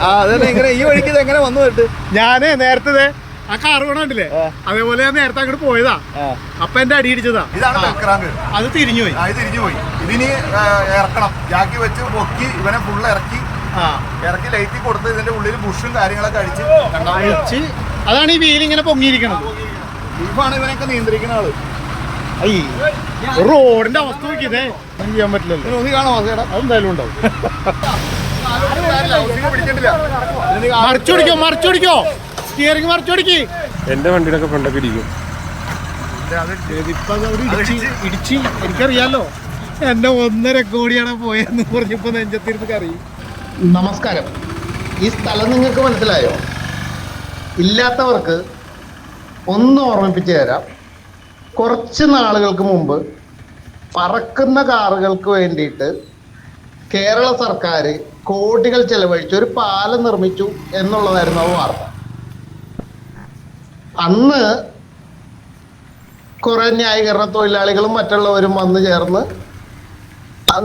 അതന്നെ ഇങ്ങനെ ഈ വഴിക്ക് ഇത് എങ്ങനെ വന്നു കേട്ട് ഞാനേ നേരത്തെ ആ കാറ് കൊണ്ടില്ലേ അതേപോലെ ഞാൻ നേരത്തെ അങ്ങോട്ട് പോയതാ. അപ്പൊ എന്റെ അടി ഇടിച്ചതാ. ഇതാണ് ബെൽക്രാങ്ക്. അത് തിരിഞ്ഞു പോയി. ഇത് തിരിഞ്ഞു പോയി. ഇതിനി ഇറക്കണം. ജാക്കി വെച്ച് പൊക്കി ഇവനെ ഫുള്ള് ഇറക്കി ലൈറ്റ് കൊടുത്ത് ഇതിന്റെ ഉള്ളിൽ ബുഷും കാര്യങ്ങളൊക്കെ അടിച്ച് അതാണ് ഈ വീൽ ഇങ്ങനെ പൊങ്ങിയിരിക്കണത്. ലീഫാണ് ഇവനൊക്കെ നിയന്ത്രിക്കുന്ന ആള്. റോഡിന്റെ അവസ്ഥ നോക്കിയതേ ചെയ്യാൻ പറ്റില്ലല്ലോ. ഒന്നി കാണാമോ അതെന്തായാലും ഉണ്ടാവും. മറിച്ചോടിക്കോ സ്റ്റിയറിംഗ് മറിച്ചോടിക്ക്. എന്റെ വണ്ടിയിലൊക്കെ ഫ്രണ്ടൊക്കെ ഇരിക്കും. ഇടിച്ച് എനിക്കറിയാലോ. എന്നെ 1.5 കോടിയാണ് പോയെന്ന് പറഞ്ഞപ്പോ നെഞ്ചത്തിരുന്ന് കറിയും. നമസ്കാരം. ഈ സ്ഥലം നിങ്ങൾക്ക് മനസ്സിലായോ? ഇല്ലാത്തവർക്ക് ഒന്ന് ഓർമ്മിപ്പിച്ചു തരാം. കുറച്ച് നാളുകൾക്ക് മുമ്പ് പറക്കുന്ന കാറുകൾക്ക് വേണ്ടിയിട്ട് കേരള സർക്കാർ കോടികൾ ചെലവഴിച്ച് ഒരു പാലം നിർമ്മിച്ചു എന്നുള്ളതായിരുന്നു ആ വാർത്ത. അന്ന് കുറെ ന്യായീകരണ തൊഴിലാളികളും മറ്റുള്ളവരും വന്നു ചേർന്ന്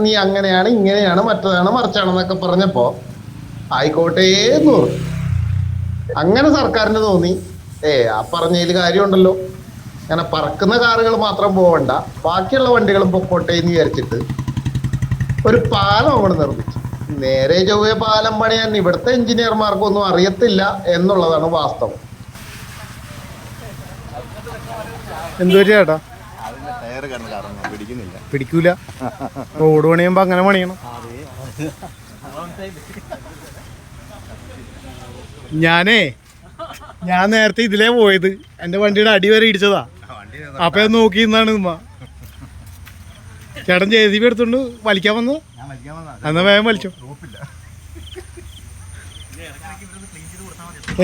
നീ അങ്ങനെയാണ് ഇങ്ങനെയാണ് മറ്റതാണ് മറിച്ചാണെന്നൊക്കെ പറഞ്ഞപ്പോ ആയിക്കോട്ടെ എന്ന് പറഞ്ഞു. അങ്ങനെ സർക്കാരിന് തോന്നി ആ പറഞ്ഞതിൽ കാര്യമുണ്ടല്ലോ, അങ്ങനെ പറക്കുന്ന കാറുകൾ മാത്രം പോവണ്ട, ബാക്കിയുള്ള വണ്ടികളും പൊക്കോട്ടെ എന്ന് വിചാരിച്ചിട്ട് ഒരു പാലം അങ്ങോട്ട് നിർമ്മിച്ചു. നേരെ ചൊവ്വേ പാലം പണിയാൻ ഇവിടുത്തെ എഞ്ചിനീയർമാർക്കൊന്നും അറിയത്തില്ല എന്നുള്ളതാണ് വാസ്തവം. എന്തോ ചേട്ടാ പിടിക്കൂല. റോഡ് പണിയുമ്പോ അങ്ങനെ പണിയണം. ഞാൻ നേരത്തെ ഇതിലേ പോയത്. എന്റെ വണ്ടിയുടെ അടി വരെ ഇടിച്ചതാ. അപ്പൊ നോക്കി നിന്നാണ് ചേട്ടൻ JCB എടുത്തോണ്ട് വലിക്കാൻ വന്നത്. എന്നാ വേഗം വലിച്ചോ.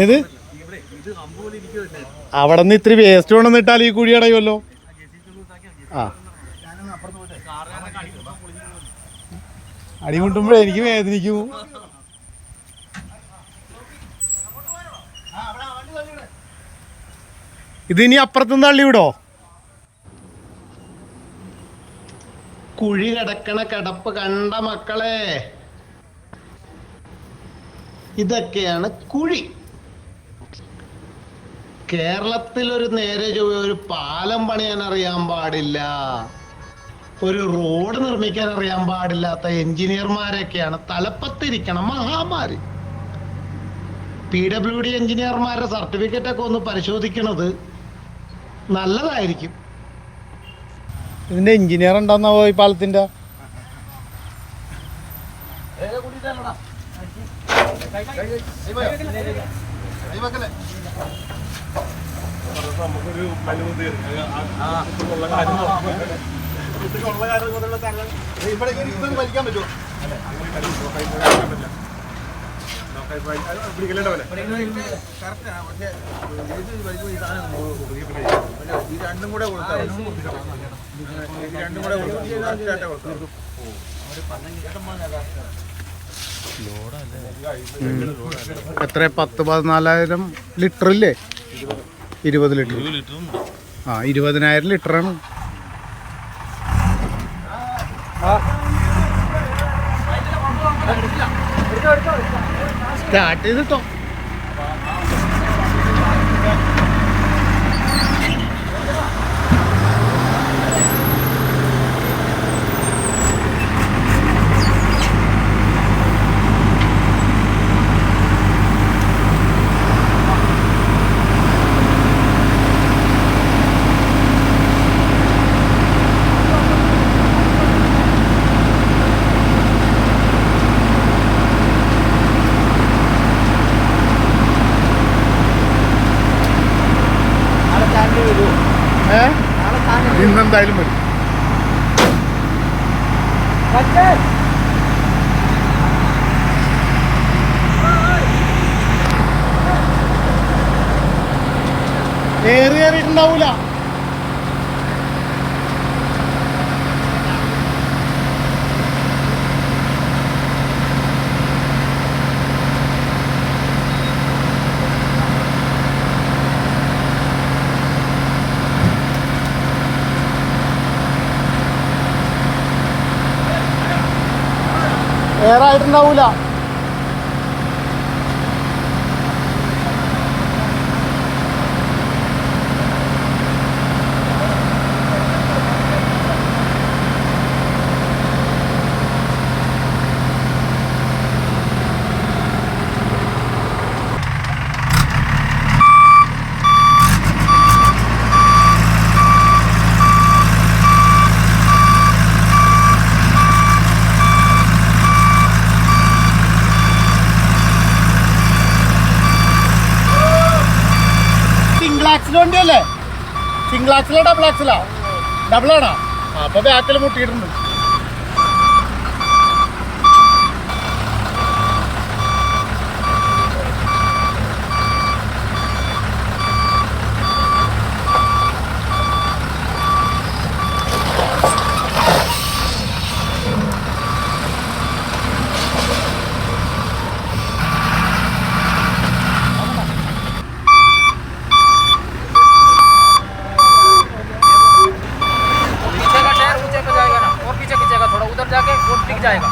ഏത് അവിടെ നിന്ന് ഇത്തിരി വേസ്റ്റ് കൊണ്ടു ഇട്ടാൽ ഈ കുഴി അടയുമല്ലോ. അടി കൊണ്ടുമ്പോഴേ എനിക്ക് വേദനിക്കും. ഇതിനി അപ്പുറത്തുനിന്ന് തള്ളി വിടോ? കുഴി കിടക്കണ കിടപ്പ് കണ്ട മക്കളെ, ഇതൊക്കെയാണ് കുഴി. കേരളത്തിൽ ഒരു നേരെ ചൊവ്വ ഒരു പാലം പണിയാൻ അറിയാൻ പാടില്ല, ഒരു റോഡ് നിർമ്മിക്കാൻ അറിയാൻ പാടില്ലാത്ത എഞ്ചിനീയർമാരൊക്കെയാണ് തലപ്പത്തിരിക്കണം മഹാമാരി. PWD എഞ്ചിനീയർമാരുടെ സർട്ടിഫിക്കറ്റ് ഒക്കെ ഒന്ന് പരിശോധിക്കണത് നല്ലതായിരിക്കും. ഇതിന്റെ എഞ്ചിനീയർ ഉണ്ടാവുന്നാവോ ഈ പാലത്തിന്റെ? വലിക്കാൻ പറ്റുമോ? രണ്ടും കൂടെ എത്ര 10-14,000 ലിറ്റർ ഇല്ലേ? 20 ലിറ്റർ. 20,000 ലിറ്ററാണ്. സ്റ്റാർട്ട് ചെയ്തിട്ടോ. ഇന്നെന്തായാലും വരും. കയറിയിട്ടുണ്ടാവൂല. വേറായിട്ടുണ്ടാവൂല. ആക്സിൽ വണ്ടിയല്ലേ? സിംഗിൾ ആക്സിലാ ഡബിൾ ആക്സിലാ? ഡബിളാണോ? അപ്പൊ ബാക്കിൽ മുട്ടിയിട്ടുണ്ട്. जाएगा।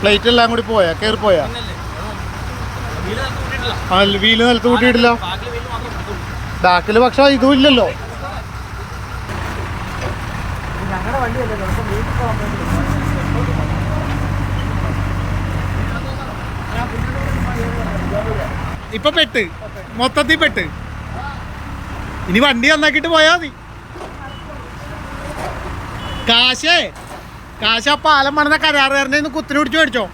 പ്ലേറ്റ് എല്ലാം കൂടി പോയാ കയറിപ്പോയാ? വീല് നിലത്ത് കൂട്ടിയിട്ടില്ല. ബാക്കിൽ പക്ഷെ ഇതും ഇല്ലല്ലോ. ഇപ്പൊ പെട്ട്, മൊത്തത്തിൽ പെട്ട്. ഇനി വണ്ടി നന്നാക്കിട്ട് പോയാ മതി. കാശ് ആ പാലം പണിത കരാറുകാരനെ ഒന്ന് കുത്തിനെ പിടിച്ച് മേടിച്ചോ.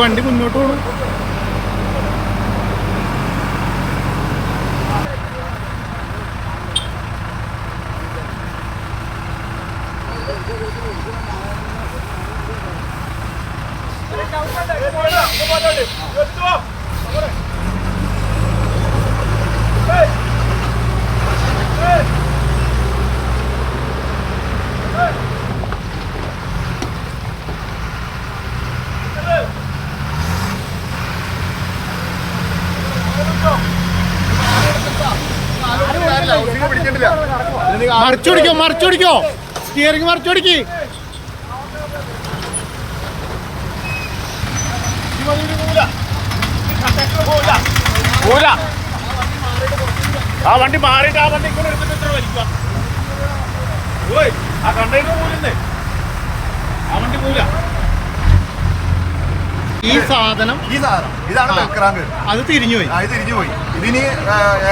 വണ്ടി മുന്നോട്ട് പോകണം. മറിച്ചോടിക്കോ സ്റ്റിയറിംഗ് മറിച്ചോടിക്ക്. ആ വണ്ടി മാറിയിട്ട് ആ വണ്ടി ഇങ്ങനെ എടുത്തിട്ട് ഇത്ര വലിക്കുക. ആ കണ്ടെയ്നർ പോലുന്നേ ആ വണ്ടി പോല. ഈ സാധനം ഇതാണ് ബെൽക്രാങ്ക്. അത് തിരിഞ്ഞുപോയി. ഇത് തിരിഞ്ഞുപോയി. ഇതിനി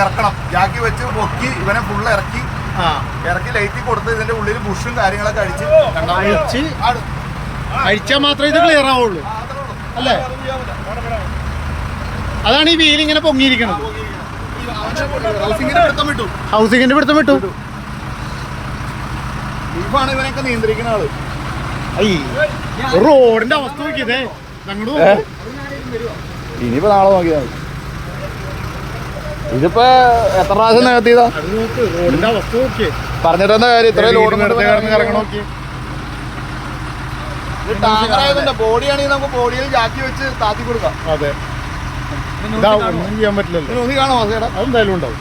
ഇറക്കണം. ജാക്കി വെച്ച് പൊക്കി ഇവനെ ഫുള്ള് ഇറക്കി ലൈറ്റ് കൊടുത്ത് ഇതിന്റെ ഉള്ളിൽ ബുഷും കാര്യങ്ങളൊക്കെ അഴിച്ചാൽ മാത്രമേ ഇത് ക്ലിയർ ആവുള്ളൂ അല്ലേ? അതാണ് ഈ വീൽ ഇങ്ങനെ പൊങ്ങിയിരിക്കണത്. ഹൗസിങ്ങിന്റെ പിടുത്തം വിട്ടു. ഇതാണ് ഇവനൊക്കെ നിയന്ത്രിക്കുന്ന ആള്. റോഡിന്റെ അവസ്ഥ നോക്കിയതേ. ഇനിയിപ്പോ നാളെ നോക്കിയാൽ മതി. ഇതിപ്പോ എത്ര പ്രാവശ്യം നികത്തിയതാ? റോഡിന്റെ അവസ്ഥ നോക്കിയേ. പറഞ്ഞിട്ടെന്താ കാര്യം? ഇത്രയും ലോഡ് ഇറങ്ങി നോക്കി. ബോഡിയാണെങ്കിൽ നമുക്ക് ബോഡിയിൽ ജാക്കി വെച്ച് താത്തി കൊടുക്കാം. അതെ, ഒന്നും ചെയ്യാൻ പറ്റില്ലല്ലോ. ഒന്നി കാണോ? അതെന്തായാലും ഉണ്ടാവും.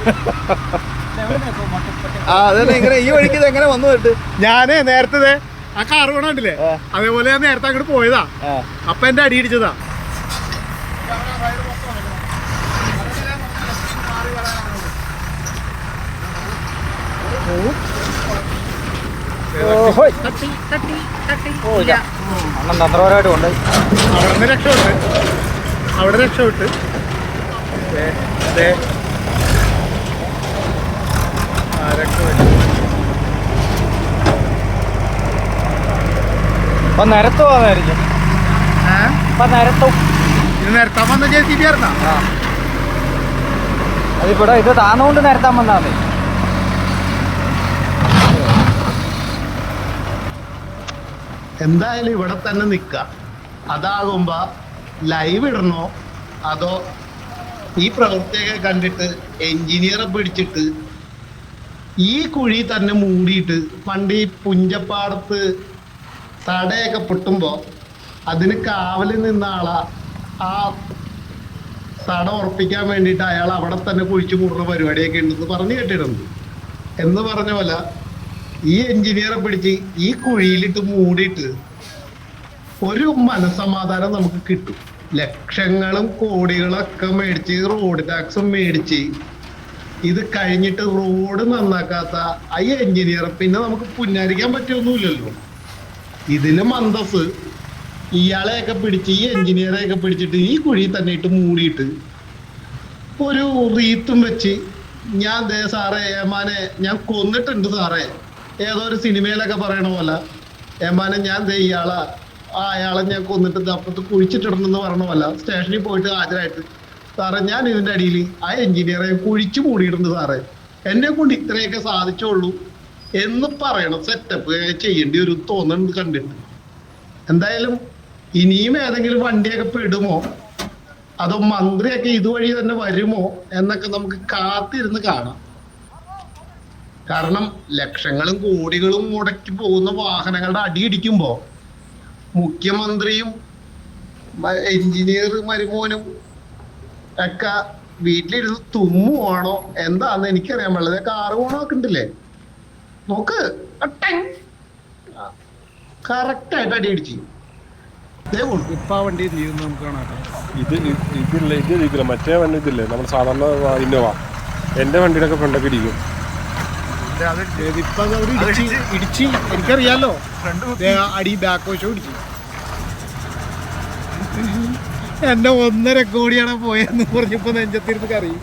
ഇങ്ങനെ ഈ വഴിക്ക് എങ്ങനെ വന്നു കേട്ട് ഞാനേ നേരത്തെ ആ കാറ് വേണമില്ലേ അതേപോലെ ഞാൻ നേരത്തെ അങ്ങോട്ട് പോയതാ. അപ്പൊ എന്റെ അടി ഇടിച്ചതാ. അവിടെ രക്ഷപ്പെട്ട് അവിടെ രക്ഷപ്പെട്ട് നിരത്ത് പോകാനായിരിക്കും. നിരത്തും ഇത് നിരത്താൻ വന്ന JCB ആയിരുന്നാ? അതിവിടെ ഇത് താന്നുകൊണ്ട് നിരത്താൻ വന്നാ മതി. എന്തായാലും ഇവിടെ തന്നെ നിൽക്കാം. അതാകുമ്പോ ലൈവ് ഇടണോ അതോ ഈ പ്രവൃത്തിയൊക്കെ കണ്ടിട്ട് എഞ്ചിനീയറെ പിടിച്ചിട്ട് ഈ കുഴി തന്നെ മൂടിയിട്ട് പണ്ട് ഈ പുഞ്ചപ്പാടത്ത് തടയൊക്കെ പൊട്ടുമ്പോ അതിന് കാവലിൽ നിന്ന ആളാ ആ തട ഉറപ്പിക്കാൻ വേണ്ടിയിട്ട് അയാൾ അവിടെ തന്നെ കുഴിച്ചു മൂടുന്ന പരിപാടിയൊക്കെ ഉണ്ടെന്ന് പറഞ്ഞു കേട്ടിട്ടുണ്ട്. എന്ന് പറഞ്ഞ പോലെ ഈ എഞ്ചിനീയറെ പിടിച്ച് ഈ കുഴിയിലിട്ട് മൂടിയിട്ട് ഒരു മനസമാധാനം നമുക്ക് കിട്ടും. ലക്ഷങ്ങളും കോടികളൊക്കെ മേടിച്ച് റോഡ് ടാക്സും മേടിച്ച് ഇത് കഴിഞ്ഞിട്ട് റോഡ് നന്നാക്കാത്ത ആ എഞ്ചിനീയറെ പിന്നെ നമുക്ക് പുന്നാരിക്കാൻ പറ്റിയൊന്നുമില്ലല്ലോ. ഇതിലും അന്തസ് ഇയാളെയൊക്കെ പിടിച്ച് ഈ എഞ്ചിനീയറെയൊക്കെ പിടിച്ചിട്ട് ഈ കുഴി തന്നെ ഇട്ട് മൂടിയിട്ട് ഒരു റീത്തും വെച്ച് ഞാൻ ദേ സാറേ ഏമാനെ ഞാൻ കൊന്നിട്ടുണ്ട് സാറേ, ഏതോ ഒരു സിനിമയിലൊക്കെ പറയണ പോലെ ഏമാനെ ഞാൻ ദേ അയാളെ ഞാൻ കൊന്നിട്ട് അപ്പുറത്ത് കുഴിച്ചിട്ടിടണമെന്ന് പറഞ്ഞ പോലെ സ്റ്റേഷനിൽ പോയിട്ട് ഹാജരായിട്ട് സാറേ ഞാൻ ഇതിന്റെ അടിയിൽ ആ എഞ്ചിനീയറെ കുഴിച്ചു മൂടിയിട്ടുണ്ട് സാറേ, എന്നെ കൊണ്ട് ഇത്രയൊക്കെ സാധിച്ചുള്ളൂ എന്ന് പറയണം സെറ്റപ്പ് ചെയ്യേണ്ടി ഒരു തോന്നുന്നുണ്ട് കണ്ടിട്ട്. എന്തായാലും ഇനിയും ഏതെങ്കിലും വണ്ടിയൊക്കെ പെടുമോ അതോ മന്ത്രിയൊക്കെ ഇതുവഴി തന്നെ വരുമോ എന്നൊക്കെ നമുക്ക് കാത്തിരുന്ന് കാണാം. കാരണം ലക്ഷങ്ങളും കോടികളും മുടക്കി പോകുന്ന വാഹനങ്ങളുടെ അടിയിടിക്കുമ്പോ മുഖ്യമന്ത്രിയും എഞ്ചിനീയർ മരുമോനും ഒക്കെ വീട്ടിലിരുന്ന് തുമ്മുവാണോ എന്താന്ന് എനിക്കറിയാൻ പാടില്ല. കാറ് പോണൊക്കെ ഉണ്ടല്ലേ നോക്ക്, കറക്റ്റ് ആയിട്ട് അടിയിടിച്ചു. ഇപ്പൊ ആ വണ്ടി എന്ത് ചെയ്യുന്നു നമുക്ക് കാണാം. ഇതില്ല മറ്റേ വണ്ടി ഇതില്ലേ നമ്മൾ സാധാരണ ഇന്നോവ എൻ്റെ വണ്ടിയിലൊക്കെ ഫ്രണ്ടൊക്കെ ഇരിക്കും. ഇപ്പൊ ഇടിച്ച് എനിക്കറിയാലോ അടി ബാക്ക് വശം ഇടിച്ചു. എന്റെ 1.5 കോടിയാണ് പോയെന്ന് പറഞ്ഞപ്പോ നെഞ്ചത്തിരുന്ന് കറിയും.